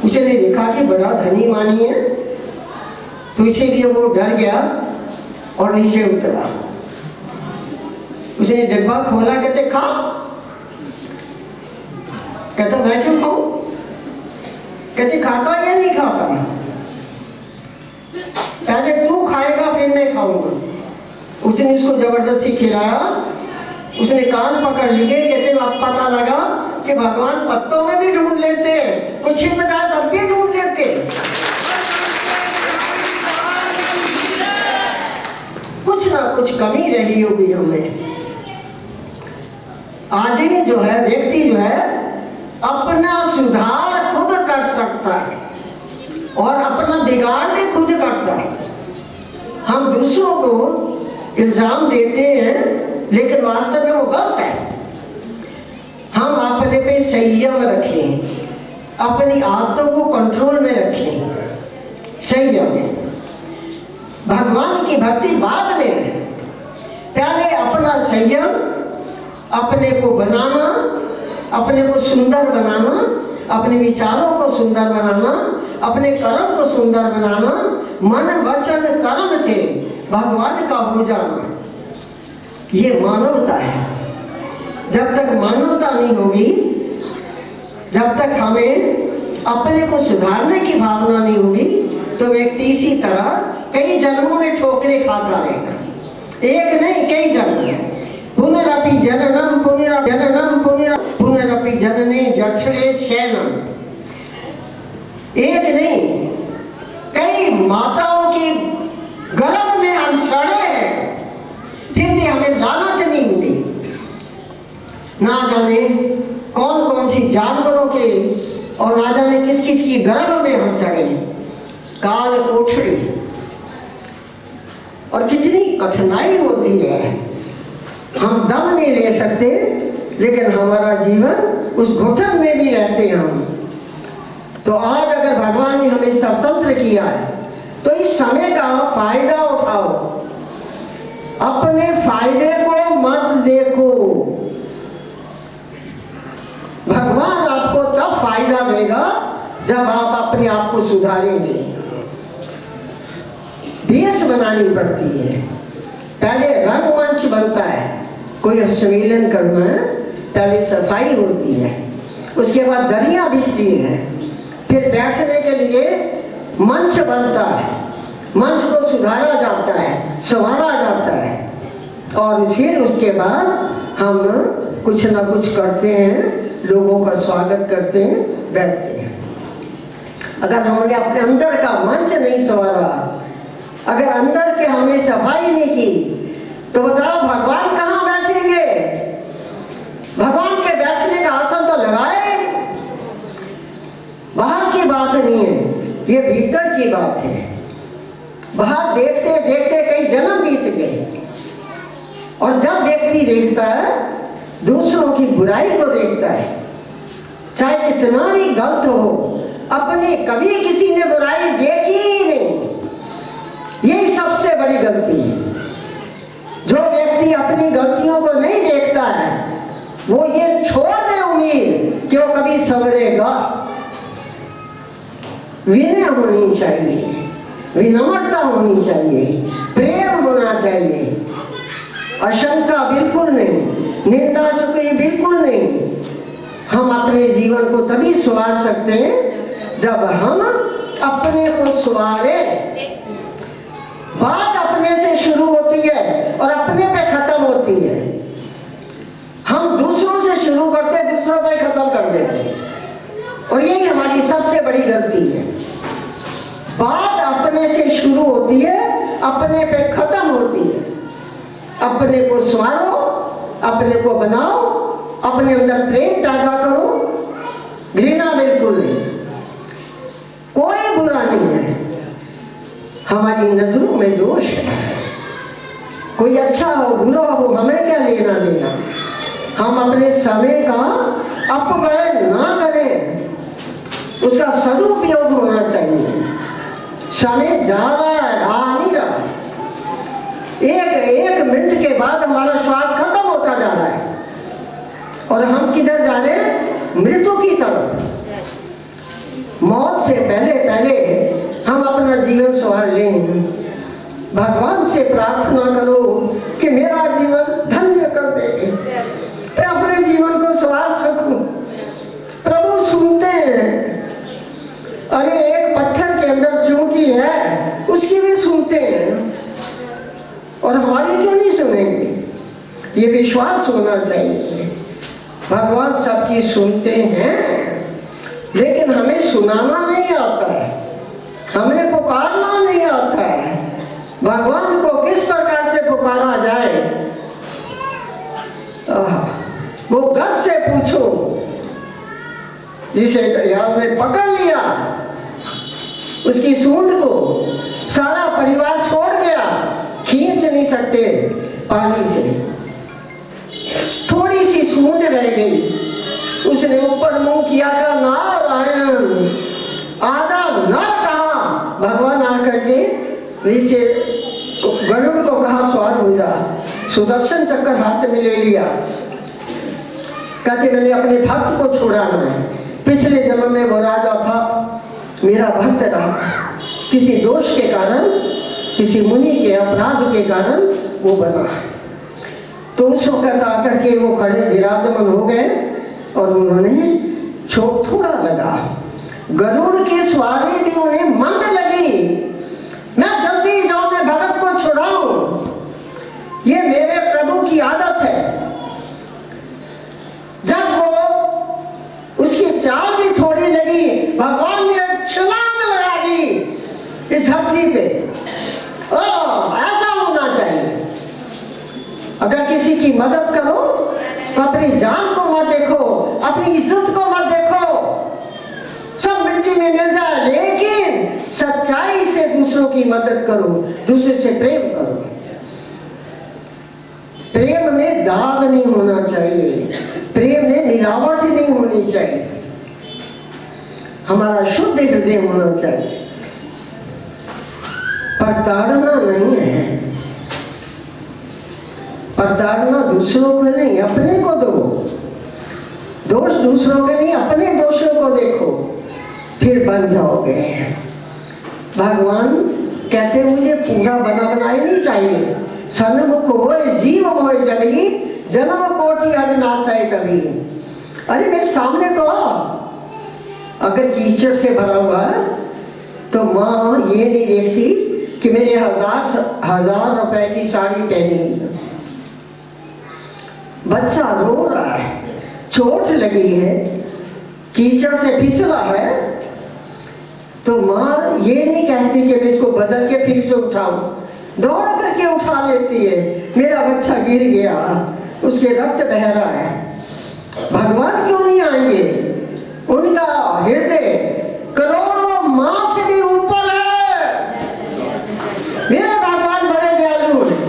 उसने देखा कि बड़ा धनी मानी है, तो इसीलिए वो डर गया और नीचे उतरा। उसने डिब्बा खोला, कहते खा। कहता मैं क्यों खाऊं? कहते खाता या नहीं खाता? पहले तू खाएगा फिर मैं खाऊंगा। उसने उसको जबरदस्ती खिलाया। उसने कान पकड़ लिए। कहते अब पता लगा कि भगवान पत्तों में भी ढूंढ लेते हैं, कुछ ही पदार्थ अब भी ढूंढ लेते हैं। कुछ ना कुछ कमी रही होगी हमें। आदमी जो है, व्यक्ति जो है, अपना सुधार खुद कर सकता है और अपना बिगाड़ भी खुद करता है। हम दूसरों को इल्जाम देते हैं लेकिन वास्तव में वो गलत है। हम अपने पे संयम रखें, अपनी आदतों को कंट्रोल में रखें। संयम, भगवान की भक्ति बाद में, पहले अपना संयम, अपने को बनाना, अपने को सुंदर बनाना, अपने विचारों को सुंदर बनाना, अपने कर्म को सुंदर बनाना, मन वचन कर्म से भगवान का हो जाना, ये मानवता है। जब तक मानवता नहीं होगी, जब तक हमें अपने को सुधारने की भावना नहीं होगी, तो व्यक्ति इसी तरह कई जन्मों में ठोकरें खाता रहेगा। एक नहीं, कई जन्म। पुनरपि जननम पुनरजननम पुनरपि जनने जठरे शयनम। एक नहीं, कई माताओं की गर्भ में हम सड़े हैं, फिर भी हमें लानत नहीं मिली। ना जाने कौन कौन सी जानवरों के और ना जाने किस किस की गर्भ में हम सड़े। काल कोठड़ी, और कितनी कठिनाई होती है। हम दम नहीं ले सकते, लेकिन हमारा जीवन उस घुटन में भी रहते हैं हम। तो आज अगर भगवान ने हमें स्वतंत्र किया है, तो इस समय का फायदा उठाओ। अपने फायदे को मत देखो। भगवान आपको तब फायदा देगा जब आप अपने आप को सुधारेंगे। बेस बनानी पड़ती है। पहले रंगमंच बनता है, कोई सम्मेलन करना है, पहले सफाई होती है, उसके बाद दरिया बिछती है, फिर बैठने के लिए मंच बनता है, मंच को सुधारा जाता है, संवारा जाता है, और फिर उसके बाद हम कुछ ना कुछ करते हैं, लोगों का स्वागत करते हैं, बैठते हैं। अगर हमने अपने अंदर का मंच नहीं संवारा, अगर अंदर के हमने सफाई नहीं की, तो बताओ भगवान कहाँ बैठेंगे? भगवान के बैठने का आसन तो लगाए। बाहर की बात नहीं है, ये भीतर की बात है। बाहर देखते देखते कई जन्म बीत गए, और जब व्यक्ति देखता है, दूसरों की बुराई को देखता है, चाहे कितना भी गलत हो, अपने कभी किसी ने बुराई देखी ही नहीं, यही सबसे बड़ी गलती है। जो व्यक्ति अपनी गलतियों को नहीं देखता है, वो ये छोड़ दे उम्मीद कि वो कभी संवरेगा। विनय होनी चाहिए, विनम्रता होनी चाहिए, प्रेम होना चाहिए, अशंका बिल्कुल नहीं, निंदा चुकी बिल्कुल नहीं। हम अपने जीवन को तभी संवार सकते हैं जब हम अपने को संवारे। बात अपने से शुरू होती है और अपने पे खत्म होती है। हम दूसरों से शुरू करते, दूसरों पे खत्म कर देते, और यही हमारी सबसे बड़ी गलती है। बात अपने से शुरू होती है, अपने पे खत्म होती है। अपने को संवारो, अपने को बनाओ, अपने अंदर प्रेम पैदा करो, घृणा बिल्कुल नहीं। कोई बुरा नहीं है, हमारी नजरों में दोष है। कोई अच्छा हो बुरा हो, हमें क्या लेना देना। हम अपने समय का अपव्यय ना करें, उसका सदुपयोग होना चाहिए। समय जा रहा है, आ नहीं रहा। एक मिनट के बाद हमारा श्वास खत्म होता जा रहा है, और हम किधर जा रहे हैं? मृत्यु की तरफ। मौत से पहले पहले हम अपना जीवन संवार लें। भगवान से प्रार्थना करो कि मेरा जीवन धन्य कर दे, मैं अपने जीवन को संवार सकूं। प्रभु सुनते हैं। अरे एक पत्थर के अंदर चूंटी है, उसकी भी सुनते हैं, और हमारी क्यों नहीं सुनेंगे? ये विश्वास होना चाहिए। भगवान सबकी सुनते हैं, लेकिन हमें सुनाना नहीं आता है, हमें पुकारना नहीं आता है। भगवान को किस प्रकार से पुकारा जाए, वो गज से पूछो। जिसे याद में पकड़ लिया, उसकी सूंड को सारा परिवार छोड़ गया, खींच नहीं सकते पानी से, थोड़ी सी सूंड रह गई। उसने ऊपर मुंह किया था, नारायण, आधा न कहा, भगवान आकर के नीचे गरुड़ को कहा सवार हो जा। सुदर्शन चक्र हाथ में ले लिया, कहते मैंने अपने भक्त को छुड़ाना है। पिछले जन्म में वो राजा था, मेरा भक्त रहा, किसी दोष के कारण, किसी मुनि के अपराध के कारण वो बना। तो उस वक्त आकर के वो खड़े विराजमान हो गए और उन्होंने चोट थोड़ा लगा। गरुड़ की सवारी भी उन्हें मंद लगी। मैं जल्दी जाऊं, मैं भगत को छुड़ाऊं, ये मेरे प्रभु की आदत है। जब वो उसकी चाल भी थोड़ी लगी, भगवान ने छलांग लगा दी इस धरती पे। ऐसा होना चाहिए। अगर किसी की मदद करो तो अपनी जान को मत देखो, अपनी इज्जत को मत देखो, सब मिट्टी में मिल जाए, लेकिन सच्चाई से दूसरों की मदद करो, दूसरे से प्रेम करो। प्रेम में दाग नहीं होना चाहिए, प्रेम में मिलावट नहीं होनी चाहिए, हमारा शुद्ध हृदय होना चाहिए। प्रताड़ना नहीं है, प्रताड़ना दूसरों को नहीं, अपने को दो। दोष दूसरों के नहीं, अपने दोषों को देखो, फिर बन जाओगे। भगवान कहते मुझे पूरा बना बनाई नहीं चाहिए। सन्मुख होए जीव होए जगी, जन्म कोटि अज नासै कभी। अरे मेरे सामने तो आ। अगर कीचड़ से भरा हुआ है तो माँ ये नहीं देखती कि मेरे हजार रुपए की साड़ी पहनी है, बच्चा रो रहा है, चोट लगी है, कीचड़ से फिसला है, तो माँ ये नहीं कहती कि मैं इसको बदल के फिर से उठाऊं, दौड़ करके उठा लेती है। मेरा बच्चा गिर गया, उसके रक्त बह रहा है। भगवान क्यों नहीं आएंगे? उनका हृदय करोड़ों माँ से भी ऊपर है। मेरे भगवान बड़े दयालु हैं,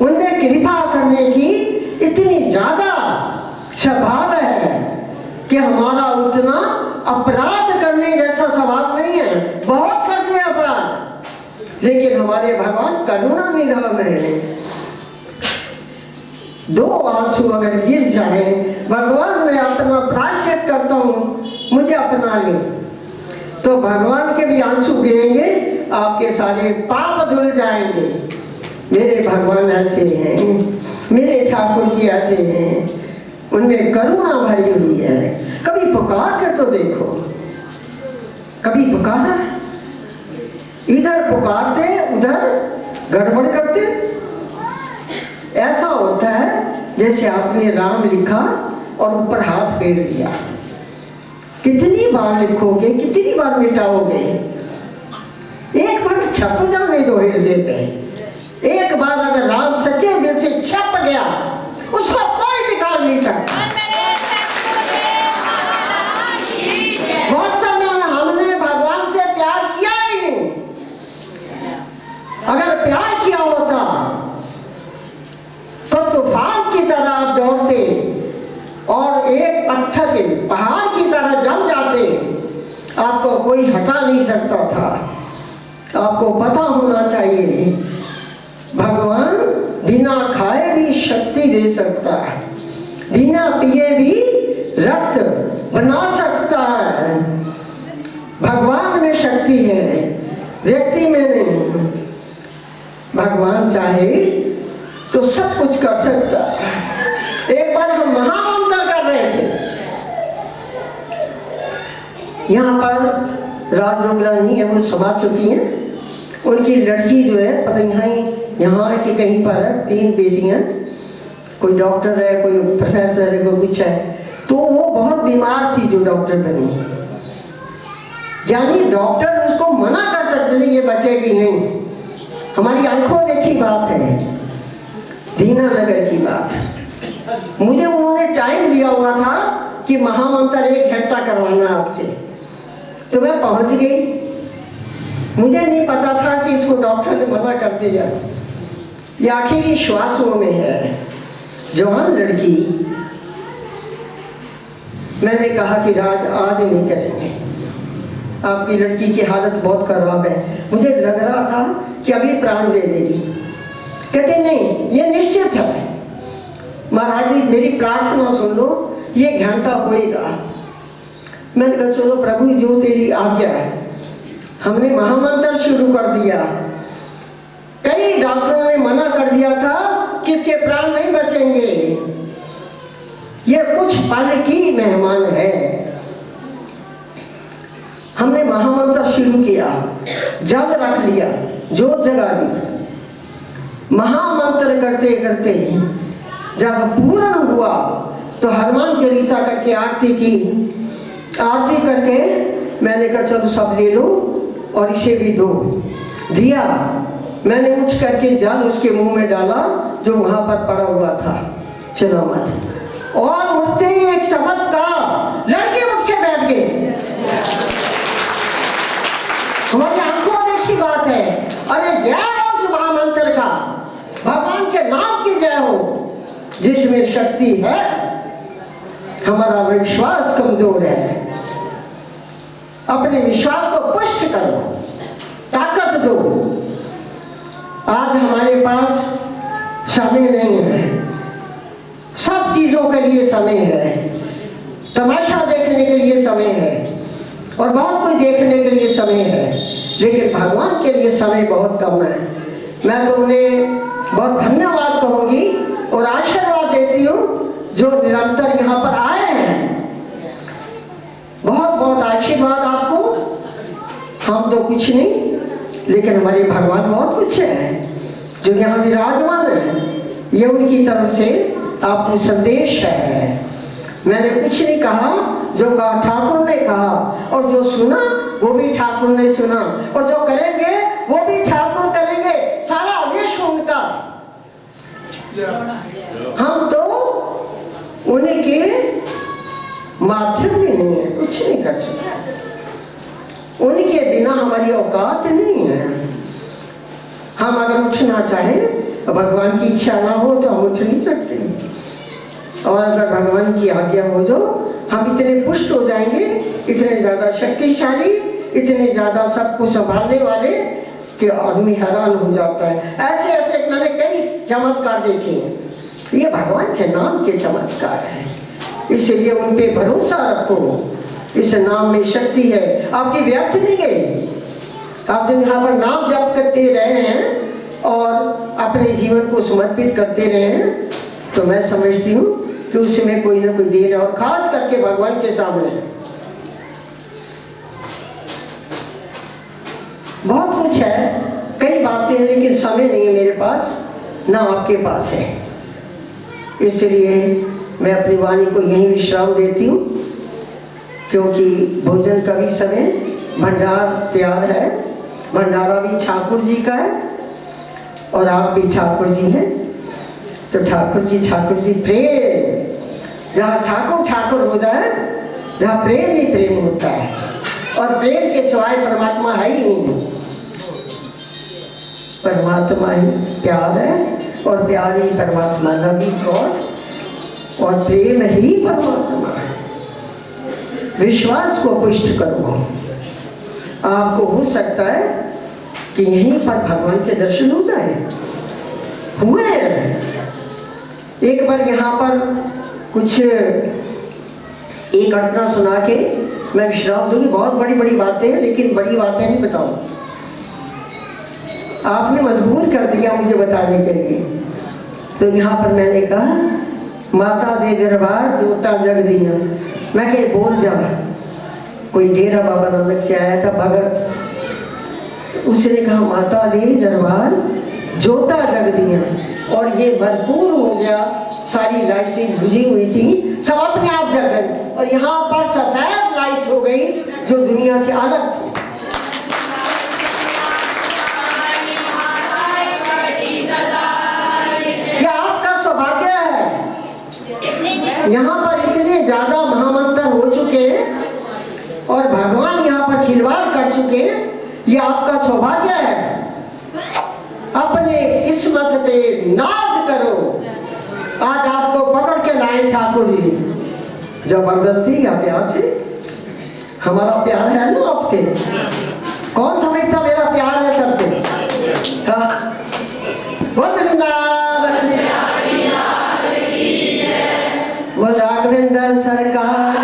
उनमें कृपा करने की इतनी ज्यादा स्वभाव है कि हमारा उतना अपराध करने जैसा स्वभाव नहीं है। बहुत करते हैं अपराध, लेकिन हमारे भगवान करुणा निधान है। दो आंसू अगर गिर जाए, भगवान मैं अपना प्रायश्चित करता हूँ, मुझे अपना ले, तो भगवान के भी आंसू गिरेंगे, आपके सारे पाप धुल जाएंगे। मेरे भगवान ऐसे हैं, मेरे ठाकुर जी ऐसे हैं, उनमें करुणा भरी हुई है। कभी पुकार के तो देखो, कभी पुकारा, इधर पुकारते उधर गड़बड़ करते। ऐसा होता है जैसे आपने राम लिखा और ऊपर हाथ फेर दिया। कितनी बार लिखोगे, कितनी बार मिटाओगे? एक बार छप जाने दो हृदय पे। एक बार अगर राम सच्चे दिल से छप गया, उसको कोई निकाल नहीं सकता। वास्तव में हमने भगवान से प्यार किया ही नहीं। अगर प्यार किया होता तो तूफान की तरह दौड़ते और एक पत्थर के पहाड़ की तरह जम जाते, आपको कोई हटा नहीं सकता था। आपको पता होना चाहिए, भगवान बिना खाए भी शक्ति दे सकता है, बिना पिए भी रक्त बना सकता व्यक्ति में नहीं। भगवान चाहे तो सब कुछ कर सकता है। एक बार हम महामंत्र कर रहे थे, यहाँ पर राज रोगलानी है, वो समाज चुकी हैं। उनकी लड़की जो है पता यहाँ कि कहीं पर है, 3 बेटियां, कोई डॉक्टर है, कोई प्रोफेसर है, कोई कुछ है। तो वो बहुत बीमार थी जो डॉक्टर बनी, यानी डॉक्टर उसको मना कर सकते थे ये बचेगी नहीं। हमारी आंखों देखी बात है, दीनानगर की बात। मुझे उन्होंने टाइम लिया हुआ था कि महामंत्र 1 घंटा करवाना आपसे, तो मैं पहुंच गई। मुझे नहीं पता था कि इसको डॉक्टर ने मना कर दिया। ये आखिरी श्वासों में है, जवान लड़की। मैंने कहा कि राज आज नहीं करेंगे, आपकी लड़की की हालत बहुत खराब है। मुझे लग रहा था कि अभी प्राण दे देगी। कहते नहीं, ये निश्चित है, महाराज जी मेरी प्रार्थना सुन लो, ये घंटा होएगा। मैंने कहा चलो प्रभु जो तेरी आज्ञा है। हमने महामंत्र शुरू कर दिया। कई डॉक्टरों ने मना कर दिया था कि इसके प्राण नहीं बचेंगे, ये कुछ पल की मेहमान है। हमने महामंत्र शुरू किया, जल रख लिया, जोत जगा दी। महामंत्र करते करते जब पूर्ण हुआ तो हनुमान चालीसा करके आरती की। आरती करके मैंने कहा चलो सब ले लो और इसे भी दो। दिया, मैंने उठ करके जल उसके मुंह में डाला जो वहां पर पड़ा हुआ था, चलो मत। और उठते ही एक चमत्कार, लड़के उठ के बैठ गए। हमारी आंखों देखी बात है। अरे जय हो उस महामंत्र का, भगवान के नाम की जय हो, जिसमें शक्ति है। हमारा विश्वास कमजोर है, अपने विश्वास को पुष्ट करो, ताकत दो। आज हमारे पास समय नहीं है, सब चीजों के लिए समय है। तमाशा देखने के लिए समय है और बहुत कुछ देखने के लिए समय है, लेकिन भगवान के लिए समय बहुत कम है। मैं तो उन्हें बहुत धन्यवाद कहूंगी और आशीर्वाद देती हूँ जो निरंतर यहाँ पर आए हैं। बहुत बहुत आशीर्वाद आपको। हम तो कुछ नहीं, लेकिन हमारे भगवान बहुत कुछ है जो यहाँ विराजमान है। ये उनकी तरफ से आपको संदेश है। मैंने कुछ नहीं कहा, जो कहा ठाकुर ने कहा, और जो सुना वो भी ठाकुर ने सुना, और जो करेंगे वो भी ठाकुर करेंगे। सारा विश्व उनका, हम तो उनके माध्यम में नहीं है, कुछ नहीं कर सकते। उनके बिना हमारी औकात नहीं है। हम अगर उठना चाहें तो भगवान की इच्छा ना हो तो हम उठ नहीं सकते, और अगर भगवान की आज्ञा हो तो हम इतने पुष्ट हो जाएंगे, इतने ज्यादा शक्तिशाली, इतने ज्यादा सबको संभालने वाले कि आदमी हैरान हो जाता है। ऐसे ऐसे मैंने कई चमत्कार देखे हैं। ये भगवान के नाम के चमत्कार है, इसलिए उन पे भरोसा रखो। इस नाम में शक्ति है, आपकी व्यर्थ नहीं गई। आप जो यहाँ पर नाम जप करते रहे हैं और अपने जीवन को समर्पित करते रहे हैं, तो मैं समझती हूँ कि उसमें कोई ना कोई देर है, और खास करके भगवान के सामने बहुत कुछ है, कई बातें हैं, लेकिन समय नहीं है मेरे पास, ना आपके पास है। इसलिए मैं अपनी वाणी को यहीं विश्राम देती हूँ, क्योंकि भोजन का भी समय, भंडार तैयार है। भंडारा भी ठाकुर जी का है और आप भी ठाकुर जी हैं। तो ठाकुर जी प्रेम, जहाँ ठाकुर ठाकुर होता है, जहाँ प्रेम ही प्रेम होता है, और प्रेम के सिवाय परमात्मा है ही नहीं। परमात्मा ही प्यार है, और प्यार ही परमात्मा, लव इज गॉड, और प्रेम ही परमात्मा है। विश्वास को पुष्ट करो। आपको हो सकता है कि यहीं पर भगवान के दर्शन हो जाए, हुए। एक बार यहाँ पर कुछ एक घटना सुना के मैं विश्राम दूंगी। बहुत बड़ी बड़ी बातें हैं, लेकिन बड़ी बातें नहीं बताऊँ। आपने मजबूर कर दिया मुझे बताने के लिए। तो यहाँ पर मैंने कहा माता दे दरबार जोता जग दिया। मैं कहे बोल जा। कोई डेरा बाबा नानक से आया था भगत, उसने कहा माता दे दरबार जोता जग दिया, और ये भरपूर हो गया। सारी लाइटें बुझी हुई थी, सब अपने आप जग गई, और यहाँ पर सफेद लाइट हो गई जो दुनिया से अलग थी। ये आपका सौभाग्य है। यहाँ पर इतने ज्यादा महामंत्र हो चुके और भगवान यहाँ पर खिलवाड़ कर चुके, ये आपका सौभाग्य है। अपने किस्मत पे नाज करो। आज आपको पकड़ के लाए ठाकुर जी, जबरदस्ती या प्यार से। हमारा प्यार है ना आपसे। कौन समझता मेरा प्यार है सबसे? हाँ, वो राघवेंद्र सरकार,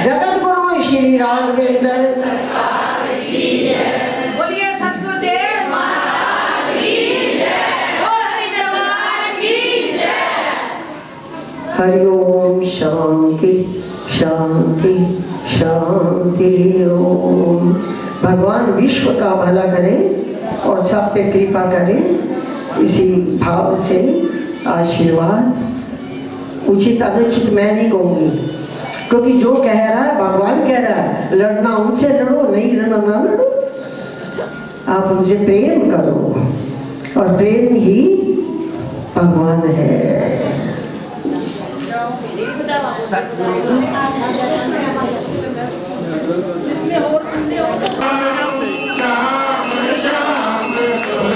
जगत गुरु श्री राघवेंद्र सरकार की जय। बोलिए सतगुरुदेव महाराज की जय। बोल हरि दरबार की जय। हरि ओम। शांति शांति शांति ओम। भगवान विश्व का भला करे और सब पे कृपा करे, इसी भाव से आशीर्वाद। उचित अनुचित मैं नहीं कहूंगी, क्योंकि जो कह रहा है भगवान कह रहा है। लड़ना उनसे लड़ो, नहीं लड़ना ना लड़ो। आप उनसे प्रेम करो, और प्रेम ही भगवान है। राम श्याम